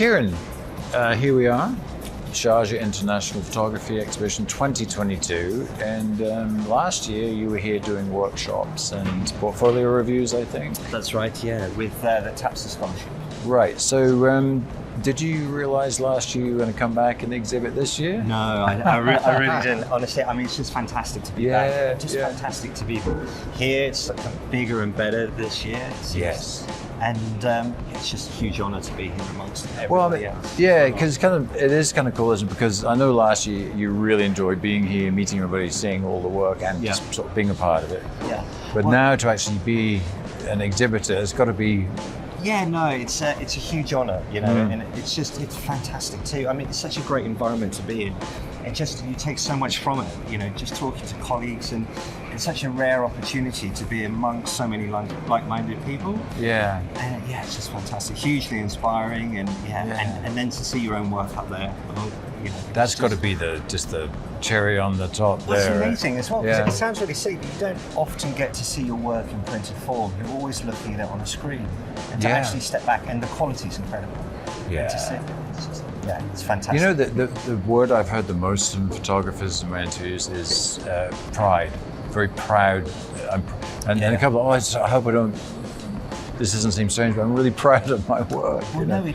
Kiran, here we are, Sharjah International Photography Exhibition 2022, and last year you were here doing workshops and portfolio reviews, I think. That's right, yeah, with the TAPSA scholarship. Right, so did you realise last year you were going to come back and exhibit this year? No, I really didn't, honestly. I mean, it's just fantastic to be back. Just fantastic to be here. It's like bigger and better this year. Yes. And it's just a huge honour to be here amongst everybody else. Yeah, because it is kind of cool, isn't it? Because I know last year you really enjoyed being here, meeting everybody, seeing all the work, and just sort of being a part of it. Yeah. But now to actually be an exhibitor, it's got to be. Yeah, no, it's a huge honour, you know, and it's fantastic too. I mean, it's such a great environment to be in. And just, you take so much from it, you know, just talking to colleagues, and it's such a rare opportunity to be amongst so many like-minded people. Yeah. And it's just fantastic, hugely inspiring, and and then to see your own work up there, you know. That's got to be the cherry on the top there. It's amazing as well, because it sounds really silly, but you don't often get to see your work in printed form. You're always looking at it on a screen. And to actually step back, and the quality's incredible. Yeah. And to see it, it's fantastic. You know, the word I've heard the most from photographers in my interviews is pride. Very proud. And a couple of, I hope I don't, this doesn't seem strange, but I'm really proud of my work. Well, no,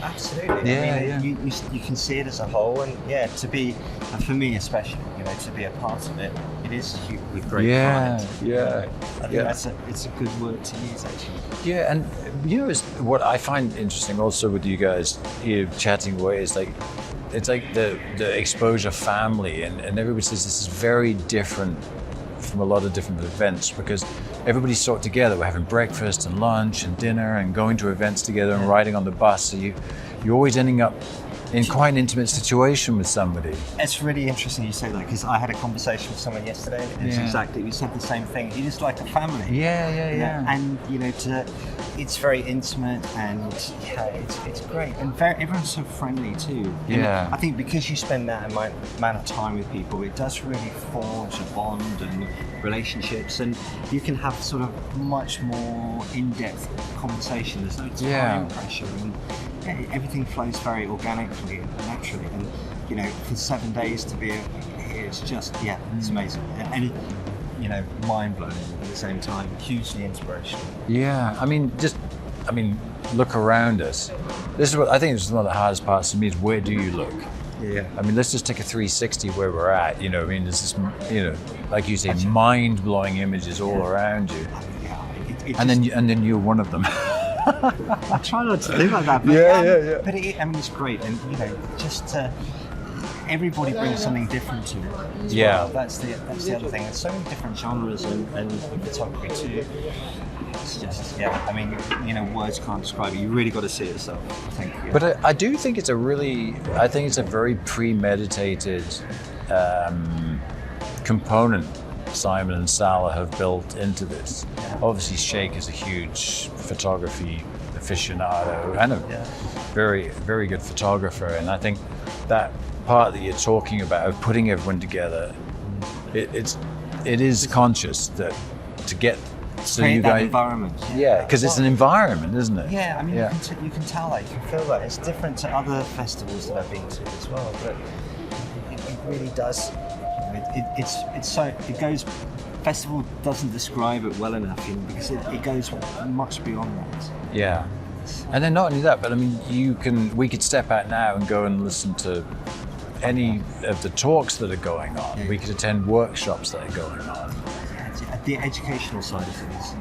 absolutely. I mean, you can see it as a whole, and to be, for me especially, you know, to be a part of it, it is huge with great pride. I think it's a good word to use, actually. Yeah, and you know, what I find interesting also with you guys here chatting away is it's like the Xposure family, and everybody says this is very different from a lot of different events, because everybody's sort of together. We're having breakfast and lunch and dinner and going to events together and riding on the bus. So you're always ending up in quite an intimate situation with somebody. It's really interesting you say that, because I had a conversation with someone yesterday, and we said the same thing. It is like a family. Yeah. And you know, it's very intimate, and it's great, and everyone's so friendly too. Yeah. And I think because you spend that amount of time with people, it does really forge a bond and relationships, and you can have sort of much more in-depth conversation. There's no time pressure, and everything flows very organically and naturally. And you know, for 7 days to be here, it's just it's amazing, and you know, mind-blowing at the same time, hugely inspirational. Yeah, I mean, look around us. This is what I think is one of the hardest parts to me, is where do you look? Yeah. I mean, let's just take a 360 where we're at, you know, I mean, there's this, you know, like you say, mind-blowing images all around you. And then you're one of them. I try not to think like that, but But it's great, and you know, just everybody brings something different to it. Well. That's the other thing. There's so many different genres and photography too. It's just I mean, you know, words can't describe it. You really got to see it yourself, I think. Yeah. But I do think it's a very premeditated component Simon and Salah have built into this. Obviously, Sheikh is a huge photography aficionado and a very, very good photographer. And I think that part that you're talking about of putting everyone together, it is conscious that to get so create you that guys environment. because it's an environment, isn't it? Yeah, I mean, you can tell that, you can feel that. It's different to other festivals that I've been to as well, but it really does. It goes. Festival doesn't describe it well enough, you know, because it goes much beyond that. Yeah, and then not only that, but I mean, we could step out now and go and listen to any of the talks that are going on. Yeah. We could attend workshops that are going on. The educational side of things,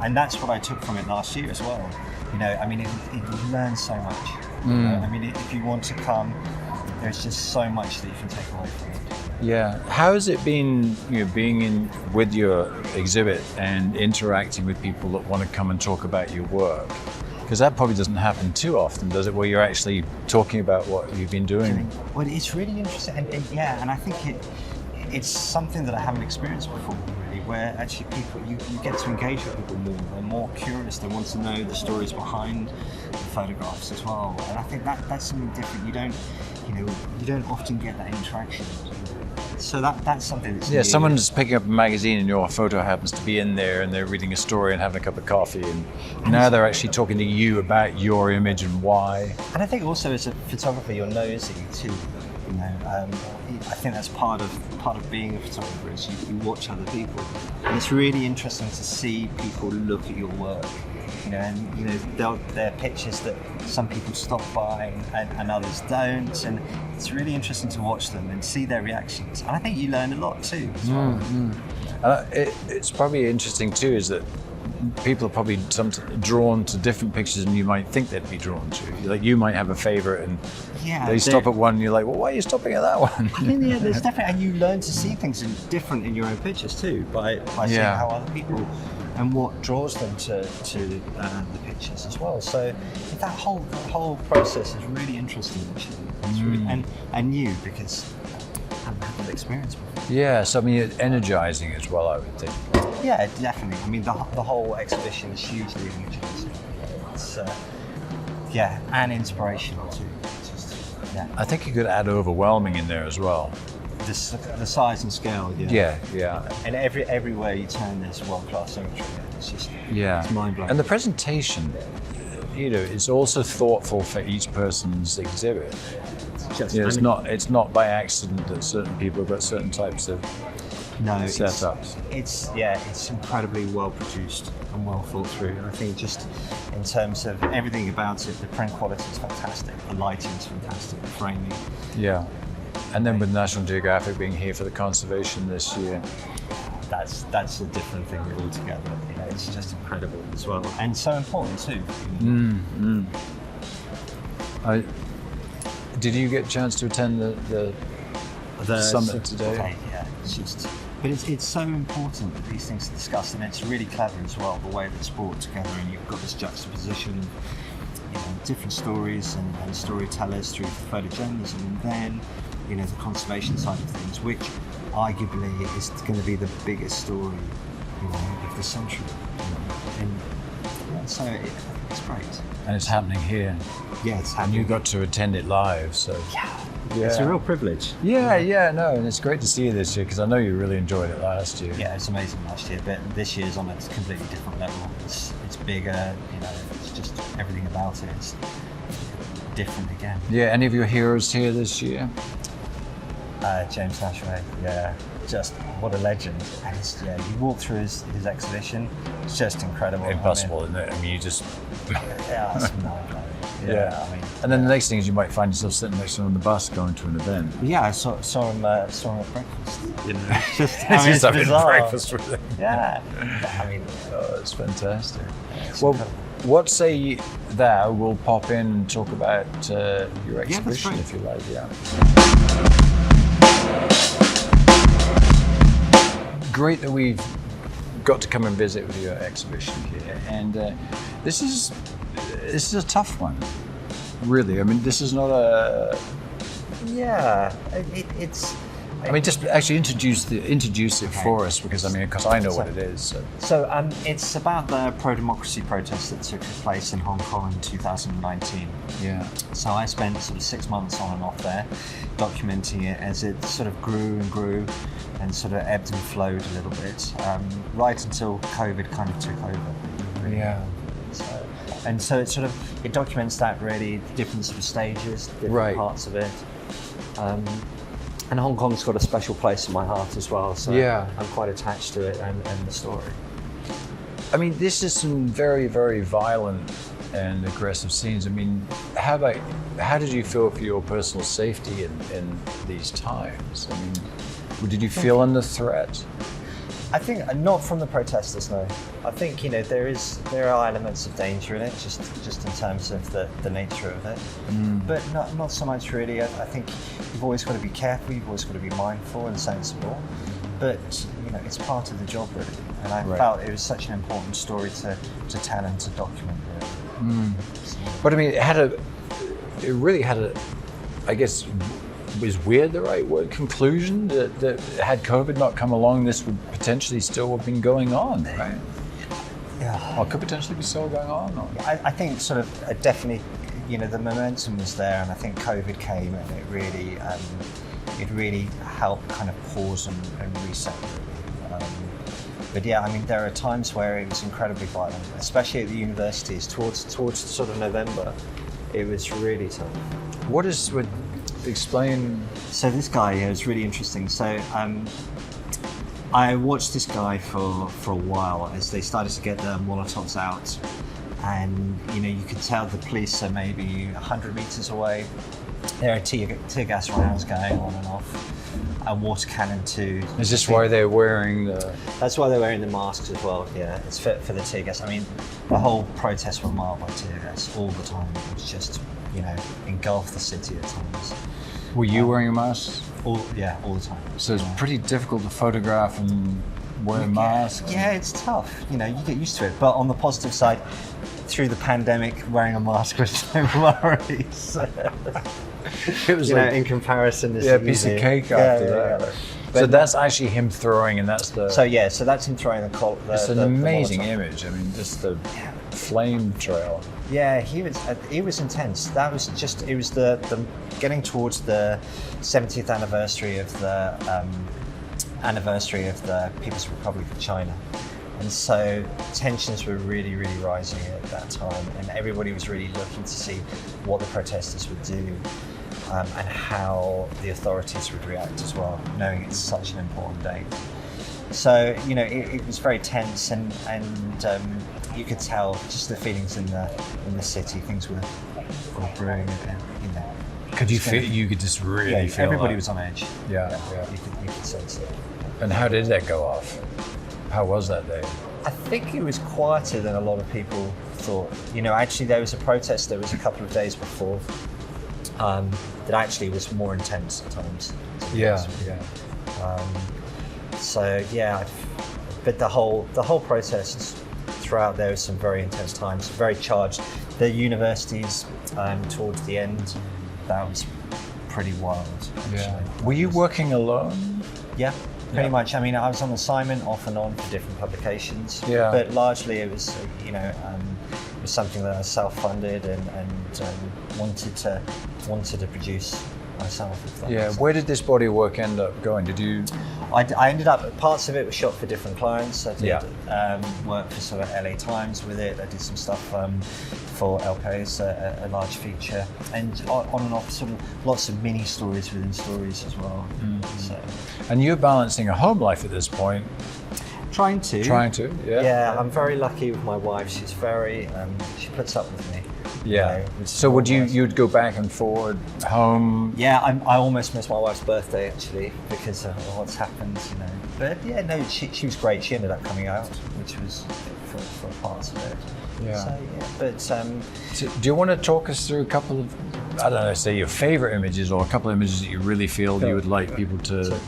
and that's what I took from it last year as well. You know, I mean, you learn so much. You know? I mean, if you want to come, there's just so much that you can take away from it. Yeah. How has it been, you know, being in with your exhibit and interacting with people that want to come and talk about your work? Because that probably doesn't happen too often, does it? Where you're actually talking about what you've been doing. Well, it's really interesting, and I think it's something that I haven't experienced before, really, where actually people, you get to engage with people more. They're more curious. They want to know the stories behind the photographs as well. And I think that's something different. You don't often get that interaction. So that's something that's Yeah, new. someone's picking up a magazine and your photo happens to be in there and they're reading a story and having a cup of coffee, and now they're actually talking to you about your image and why. And I think also as a photographer, you're nosy too. You know, I think that's part of being a photographer is you watch other people, and it's really interesting to see people look at your work. You know, and you know there are pictures that some people stop by and others don't, and it's really interesting to watch them and see their reactions. And I think you learn a lot too as well. It's probably interesting too is that people are probably drawn to different pictures than you might think they'd be drawn to. Like you might have a favorite and they stop at one and you're like, well, why are you stopping at that one? I think there's definitely, and you learn to see things different in your own pictures too by seeing how other people and what draws them to the pictures as well. So that whole process is really interesting actually. It's really, and new because I haven't had that experience before. Yeah, so I mean, it's energizing as well, I would think. Yeah, definitely. I mean, the whole exhibition is hugely energizing. It's and inspirational too. I think you could add overwhelming in there as well. The size and scale, Yeah. And everywhere you turn, there's world-class imagery. It's just it's mind-blowing. And the presentation, you know, it's also thoughtful for each person's exhibit. It's not by accident that certain people have got certain types of setups. It's incredibly well produced and well thought through. And I think just in terms of everything about it, the print quality is fantastic, the lighting is fantastic, the framing. Yeah. And then with National Geographic being here for the conservation this year. That's a different thing altogether. You know, it's just incredible as well. And so important too. Did you get a chance to attend the summit today? Yeah, but it's so important that these things are discussed, and it's really clever as well, the way that it's brought together, and you've got this juxtaposition of different stories and storytellers through photojournalism, and then the conservation side of things, which arguably is going to be the biggest story of the century. And so it's great. And it's happening here. Yeah, it's And happening. you got to attend it live, so. Yeah. It's a real privilege. And it's great to see you this year because I know you really enjoyed it last year. Yeah, it's amazing last year, but this year's on a completely different level. It's bigger, it's just everything about it is different again. Yeah, any of your heroes here this year? James Lashway, just what a legend. And you walk through his exhibition, it's just incredible. Impossible, isn't it? I mean, you just. It's mind-blowing. Yeah. And then the next thing is you might find yourself sitting next to him on the bus going to an event. Yeah, I saw him at breakfast. Just it's having bizarre. breakfast with him. Yeah. It's fantastic. Well, what say thou we'll pop in and talk about your exhibition if you like. Great that we've got to come and visit with your exhibition here, and this is a tough one, really. I mean, this is not a. Yeah, it's. I mean, just actually introduce it for us, because I know what it is. So it's about the pro-democracy protests that took place in Hong Kong in 2019. Yeah. So I spent sort of 6 months on and off there, documenting it as it sort of grew and grew, and sort of ebbed and flowed a little bit, right until COVID kind of took over. Yeah. So it documents that really, different sort of stages, different parts of it. And Hong Kong's got a special place in my heart as well, so I'm quite attached to it and the story. I mean, this is some very, very violent and aggressive scenes. I mean, how did you feel for your personal safety in these times? I mean, did you feel under threat? I think not from the protesters, no. I think there are elements of danger in it, just in terms of the nature of it, but not so much really. I think you've always got to be careful. You've always got to be mindful and sensible. But it's part of the job really, and I felt it was such an important story to tell and to document. Really. But I mean, it really had a, I guess. Was weird the right word? Conclusion that had COVID not come along, this would potentially still have been going on, right? Yeah. Or could potentially be still going on. Or? I think sort of definitely, the momentum was there, and I think COVID came and it really it really helped kind of pause and reset. But yeah, I mean, there are times where it was incredibly violent, especially at the universities towards sort of November. It was really tough. Would explain? So this guy, yeah, was really interesting. So I watched this guy for a while as they started to get the Molotovs out, and you could tell the police are maybe 100 meters away. There are tear gas rounds going on and off, and water cannon too. Is this why they're wearing the? That's why they're wearing the masks as well. Yeah, it's fit for the tear gas. I mean, the whole protests were marred by tear gas all the time. It was just engulfed the city at times. Were you wearing a mask? All the time. So it's pretty difficult to photograph and wear masks. Yeah, it's tough. You get used to it. But on the positive side, through the pandemic, wearing a mask was no worries. It was in comparison, a piece of cake after that. So that's actually him throwing, and that's the. So that's him throwing the. It's an amazing image. I mean, just the flame trail. Yeah, he was intense. That was just. It was the getting towards the 70th anniversary of the People's Republic of China. And so tensions were really, really rising at that time, and everybody was really looking to see what the protesters would do and how the authorities would react as well, knowing it's such an important date. So it was very tense, and you could tell just the feelings in the city. Things were brewing, and Could you feel? You could just really feel. Everybody was on edge. Yeah. You could sense it. And how did that go off? How was that day? I think it was quieter than a lot of people thought. Actually, there was a protest. There was a couple of days before that actually was more intense at times. Yeah. But the whole protest throughout there was some very intense times, very charged. The universities towards the end, that was pretty wild. Actually. Yeah. Were you working alone? Yeah. Pretty much. I mean, I was on assignment off and on for different publications. Yeah. But largely, it was it was something that I self-funded and wanted to produce myself. If that makes sense. Where did this body of work end up going? Did you? I ended up. Parts of it was shot for different clients. I did work for sort of LA Times with it. I did some stuff for LP's, a large feature, and on and off, sort of lots of mini stories within stories as well. Mm-hmm. So. And you're balancing a home life at this point. Trying to, yeah. Yeah, I'm very lucky with my wife. She's very, she puts up with me. Yeah. So you'd go back and forward home? Yeah, I almost missed my wife's birthday actually because of what's happened, But yeah, no, she was great. She ended up coming out, which was for parts of it. Yeah. So yeah, but so do you want to talk us through a couple of, I don't know, say your favorite images or a couple of images that you really feel you would like people to?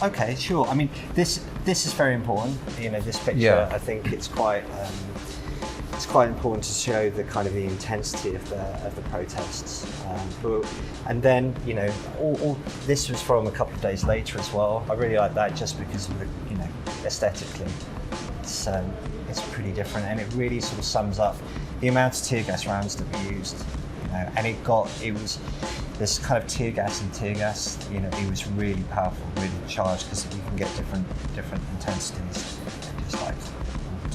Okay, sure. I mean, this is very important. This picture. Yeah. I think it's quite important to show the kind of the intensity of the protests. And then all this was from a couple of days later as well. I really like that just because of the aesthetically, it's pretty different, and it really sort of sums up the amount of tear gas rounds that we used. And it was this kind of tear gas. It was really powerful, really charged because you can get different intensities just like all the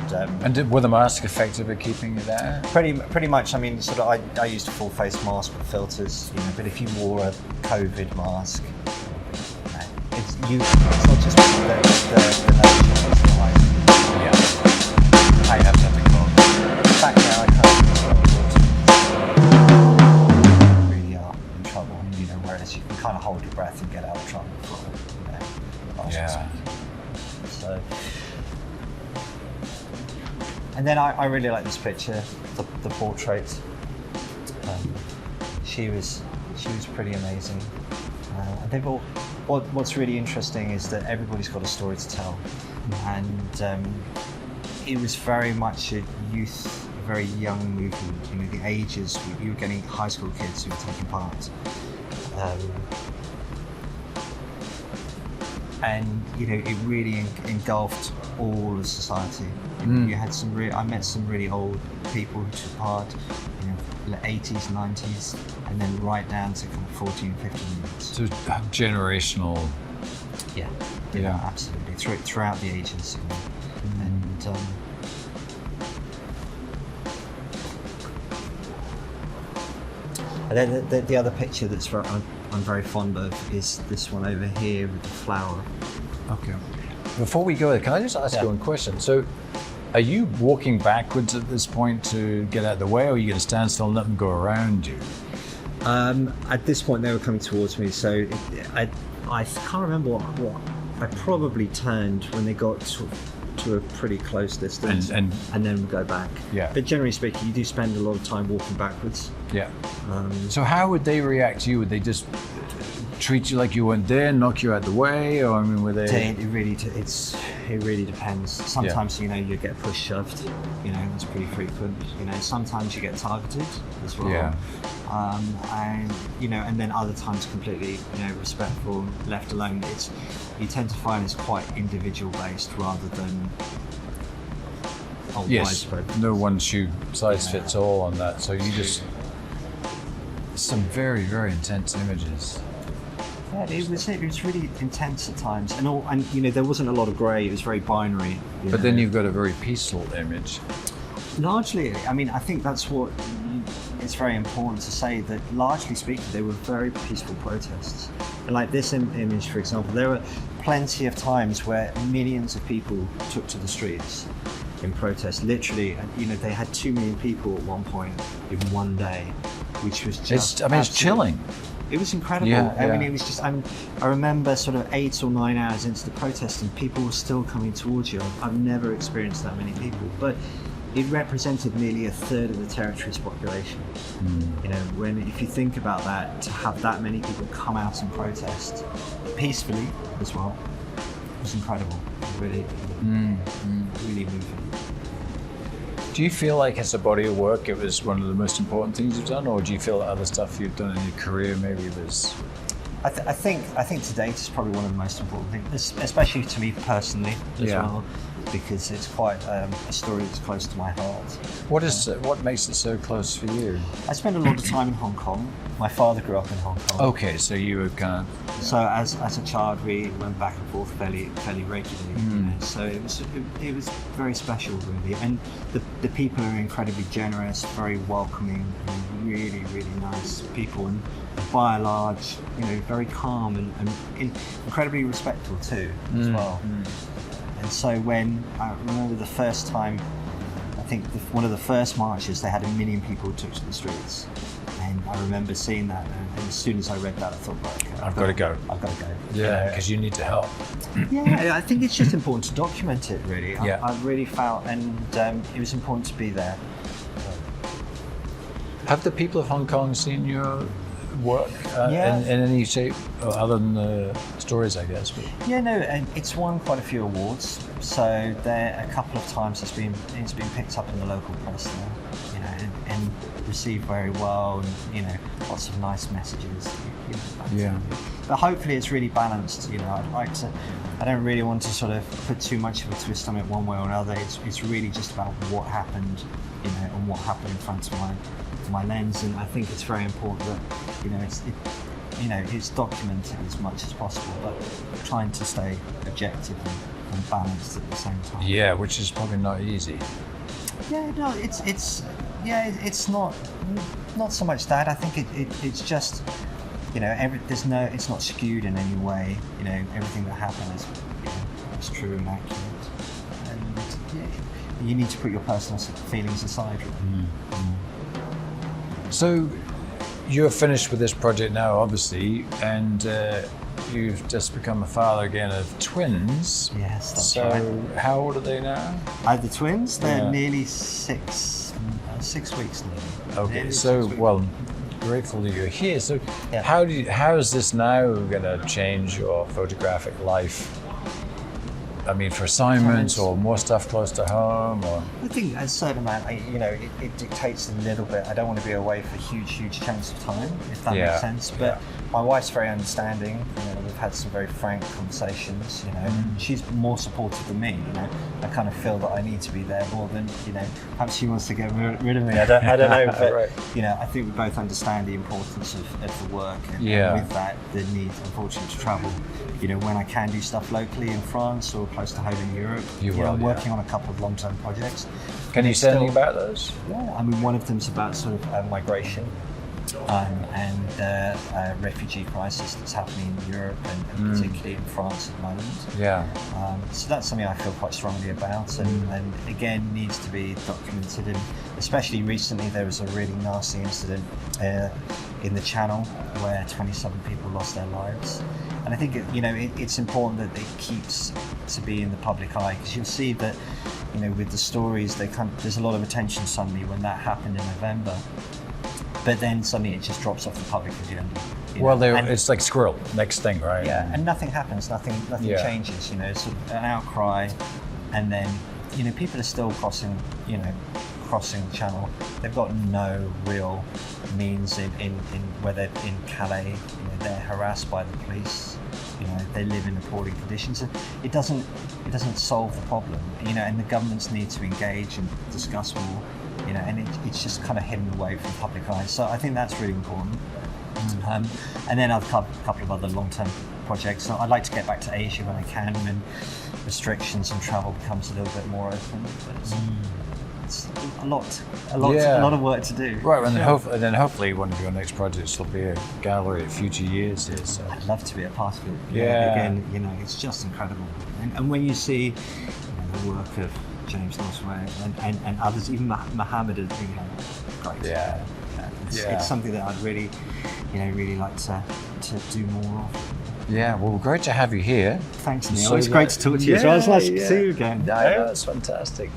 time. And were the masks effective at keeping it there? Pretty much. I mean, sort of. I used a full face mask with filters. But if you wore a COVID mask, it's not just the Yeah. I have something wrong. In fact, now I can't. Really are in trouble. Whereas you can kind of hold your breath and get out of trouble for Yeah. So. And then I really like this picture, the portrait. She was pretty amazing. And they've all. What's really interesting is that everybody's got a story to tell, and it was very much a very young movement. The ages you were getting high school kids who were taking part, and it really engulfed all of society. You had I met some really old people who took part, the 80s, 90s, and then right down to kind of 14, 15 years. So generational. Yeah, Yeah. absolutely. Throughout the ages. And then the other picture I'm very fond of is this one over here with the flower. Okay. Before we go there, can I just ask you one question? So, are you walking backwards at this point to get out of the way, or are you going to stand still and let them go around you? At this point, they were coming towards me, so I can't remember what I probably turned when they got to a pretty close distance, and then go back. Yeah. But generally speaking, you do spend a lot of time walking backwards. Yeah. So how would they react to you? Would they just treat you like you weren't there, knock you out the way, or I mean, were they? It really depends. Sometimes you get push shoved. That's pretty frequent. Sometimes you get targeted as well. Yeah. And then other times completely respectful, left alone. You tend to find it's quite individual based rather than widespread. No one shoe size fits all on that. So you just some very, very intense images. Yeah, it was really intense at times, and there wasn't a lot of grey. It was very binary. But then you've got a very peaceful image. Largely, I mean, I think that's what it's very important to say, that largely speaking, they were very peaceful protests. And like this image, for example, there were plenty of times where millions of people took to the streets in protest. Literally, they had 2 million people at one point in one day, which was just. It's chilling. It was incredible. Yeah, I mean, it was just. I remember sort of 8 or 9 hours into the protest, and people were still coming towards you. I've never experienced that many people, but it represented nearly a third of the territory's population. If you think about that, to have that many people come out and protest peacefully as well was incredible. Really, really moving. Do you feel like as a body of work it was one of the most important things you've done, or do you feel that other stuff you've done in your career maybe was? I think to date it's probably one of the most important things, especially to me personally as well, because it's quite a story that's close to my heart. What makes it so close for you? I spent a lot of time in Hong Kong. My father grew up in Hong Kong. Okay, so you were kind of. So as a child, we went back and forth fairly regularly. So it was very special, really. And the people are incredibly generous, very welcoming, and really, really nice people. And by and large, very calm and incredibly respectful too, as well. And so when I remember the first time, I think one of the first marches, they had 1 million people who took to the streets. And I remember seeing that, and as soon as I read that, I thought, right, okay, I've got to go. Yeah, because you need to help. Yeah, I think it's just important to document it, really. Yeah. I really felt, and it was important to be there. Have the people of Hong Kong seen your work in any shape, other than the stories, I guess? But. Yeah, no, and it's won quite a few awards. So there, a couple of times it's been picked up in the local press now, and received very well, and lots of nice messages. But hopefully it's really balanced. I don't really want to sort of put too much of a twist on it one way or another. It's really just about what happened, and what happened in front of my lens, and I think it's very important that it's documented as much as possible, but trying to stay objective and balanced at the same time. Yeah, which is probably not easy. Yeah, no, it's not so much that. I think it's just it's not skewed in any way. Everything that happened is true and accurate, and you need to put your personal feelings aside. So you're finished with this project now, obviously, and you've just become a father again of twins. Yes, that's so right. So how old are they now? The twins? They're nearly 6 weeks now. Okay, nearly so 6 weeks. well, grateful that you're here. So how is this now going to change your photographic life? I mean, for assignments or more stuff close to home, or I think a certain amount. It dictates a little bit. I don't want to be away for huge chunks of time, if that makes sense. But my wife's very understanding. We've had some very frank conversations. She's more supportive than me. I kind of feel that I need to be there more than perhaps she wants to get rid of me. I don't know, but right. I think we both understand the importance of the work, and with that, the need, unfortunately, to travel. When I can do stuff locally in France or close to home in Europe, I'm working on a couple of long-term projects. Can you say anything about those? Yeah, I mean, one of them's about sort of migration. And the refugee crisis that's happening in Europe and particularly in France at the moment. Yeah. So that's something I feel quite strongly about, and again needs to be documented. And especially recently, there was a really nasty incident in the Channel where 27 people lost their lives. And I think it's important that it keeps to be in the public eye, because you'll see that with the stories, there's a lot of attention suddenly when that happened in November. But then suddenly it just drops off the public agenda. Well, it's like squirrel, next thing, right? Yeah, and nothing happens, nothing changes. It's sort of an outcry, and then people are still crossing the Channel. They've got no real means in where they're in Calais. They're harassed by the police. They live in appalling conditions. It doesn't solve the problem. And the governments need to engage and discuss more. And it's just kind of hidden away from public eye. So I think that's really important. And then I've got a couple of other long-term projects. So I'd like to get back to Asia when I can, when restrictions and travel becomes a little bit more open. But it's a lot of work to do. Right, and then hopefully one of your next projects will be a gallery of future years here. So I'd love to be a part of it. Yeah. Again, it's just incredible. And when you see the work of James Nosway and others, even Mohammed has been great. Yeah. It's something that I'd really like to do more of. Yeah, well, great to have you here. Thanks, Neil. It's great to talk to you. It's nice to see you again. Yeah, that's fantastic.